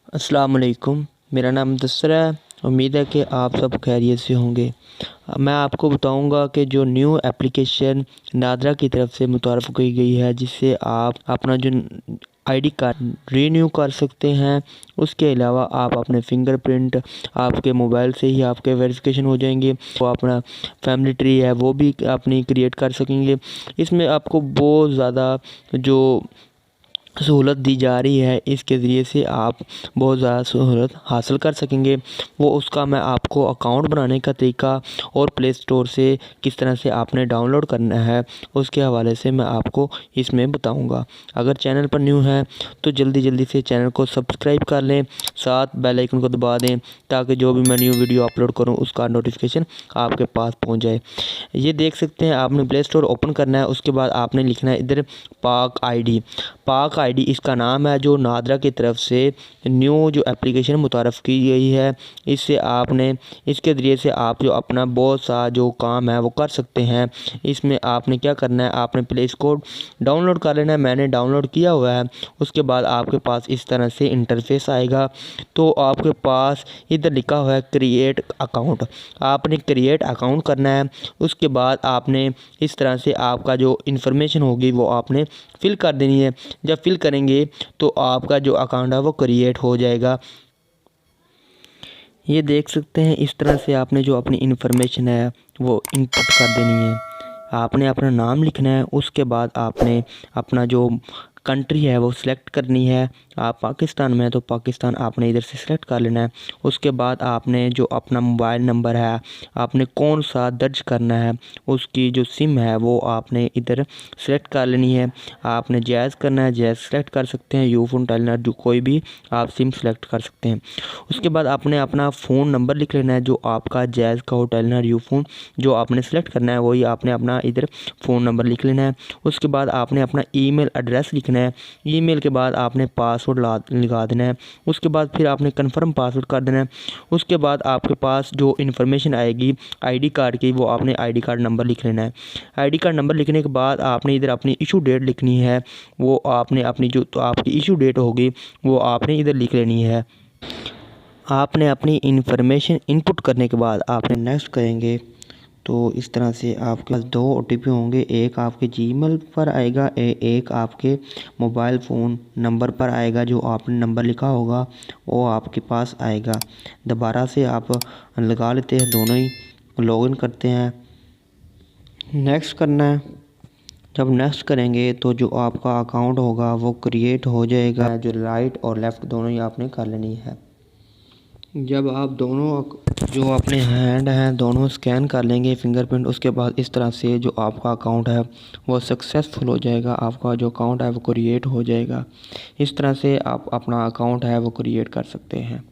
अस्सलाम वालेकुम। मेरा नाम मुदस्सिर है। उम्मीद है कि आप सब खैरियत से होंगे। मैं आपको बताऊंगा कि जो न्यू एप्लीकेशन नादरा की तरफ से मुतारफ़ की गई है, जिससे आप अपना जो आईडी कार्ड रीन्यू कर सकते हैं। उसके अलावा आप अपने फिंगरप्रिंट आपके मोबाइल से ही आपके वेरिफिकेशन हो जाएंगे। वो अपना फैमिली ट्री है वो भी अपनी क्रिएट कर सकेंगे। इसमें आपको बहुत ज़्यादा जो सहूलत दी जा रही है, इसके ज़रिए से आप बहुत ज़्यादा सहूलत हासिल कर सकेंगे। वो उसका मैं आपको अकाउंट बनाने का तरीका और प्ले स्टोर से किस तरह से आपने डाउनलोड करना है, उसके हवाले से मैं आपको इसमें बताऊंगा। अगर चैनल पर न्यू है तो जल्दी जल्दी से चैनल को सब्सक्राइब कर लें, साथ बेल आइकन को दबा दें ताकि जो भी मैं न्यू वीडियो अपलोड करूँ उसका नोटिफिकेशन आपके पास पहुँच जाए। ये देख सकते हैं, आपने प्ले स्टोर ओपन करना है। उसके बाद आपने लिखना है इधर पाक आईडी इसका नाम है, जो नादरा की तरफ से न्यू जो एप्लीकेशन मुतारफ़ की गई है। इससे आपने इसके ज़रिए से आप जो अपना बहुत सा जो काम है वो कर सकते हैं। इसमें आपने क्या करना है, आपने पहले इसको डाउनलोड कर लेना है। मैंने डाउनलोड किया हुआ है। उसके बाद आपके पास इस तरह से इंटरफेस आएगा। तो आपके पास इधर लिखा हुआ है क्रिएट अकाउंट, आपने क्रिएट अकाउंट करना है। उसके बाद आपने इस तरह से आपका जो इन्फॉर्मेशन होगी वो आपने फिल कर देनी है। जब फिल करेंगे तो आपका जो अकाउंट है वो क्रिएट हो जाएगा। ये देख सकते हैं, इस तरह से आपने जो अपनी इन्फॉर्मेशन है वो इनपुट कर देनी है। आपने अपना नाम लिखना है। उसके बाद आपने अपना जो कंट्री है वो सिलेक्ट करनी है। आप पाकिस्तान में हैं तो पाकिस्तान आपने इधर से सिलेक्ट कर लेना है। उसके बाद आपने जो अपना मोबाइल नंबर है आपने कौन सा दर्ज करना है, उसकी जो सिम है वो आपने इधर सेलेक्ट कर लेनी है। आपने जायज़ करना है, जायज़ सेलेक्ट कर सकते हैं। यूफोन टेलीनॉर जो कोई भी आप सिम सेलेक्ट कर सकते हैं। उसके बाद आपने अपना फ़ोन नंबर लिख लेना है, जो आपका जायज़ का हो टेलीनॉर यूफोन जो आपने सेलेक्ट करना है वही आपने अपना इधर फ़ोन नंबर लिख लेना है। उसके बाद आपने अपना ईमेल एड्रेस लिखना है। ईमेल के बाद आपने पासवर्ड लगा देना है। उसके बाद फिर आपने कन्फर्म पासवर्ड कर देना है। उसके बाद आपके पास जो इन्फॉर्मेशन आएगी आईडी कार्ड की, वो आपने आईडी कार्ड नंबर लिख लेना है। आईडी कार्ड नंबर लिखने के बाद आपने इधर अपनी इशू डेट लिखनी है। वो आपने अपनी जो तो आपकी इशू डेट होगी वो आपने इधर लिख लेनी है। आपने अपनी इन्फॉर्मेशन इनपुट करने के बाद आपने नेक्स्ट करेंगे तो इस तरह से आपके पास दो ओटीपी होंगे। एक आपके जीमेल पर आएगा, एक आपके मोबाइल फ़ोन नंबर पर आएगा। जो आपने नंबर लिखा होगा वो आपके पास आएगा। दोबारा से आप लगा लेते हैं, दोनों ही लॉगिन करते हैं। नेक्स्ट करना है। जब नेक्स्ट करेंगे तो जो आपका अकाउंट होगा वो क्रिएट हो जाएगा। जो राइट और लेफ़्ट दोनों ही आपने कर लेनी है। जब आप दोनों जो अपने हैंड हैं दोनों स्कैन कर लेंगे फिंगरप्रिंट, उसके बाद इस तरह से जो आपका अकाउंट है वो सक्सेसफुल हो जाएगा। आपका जो अकाउंट है वो क्रिएट हो जाएगा। इस तरह से आप अपना अकाउंट है वो क्रिएट कर सकते हैं।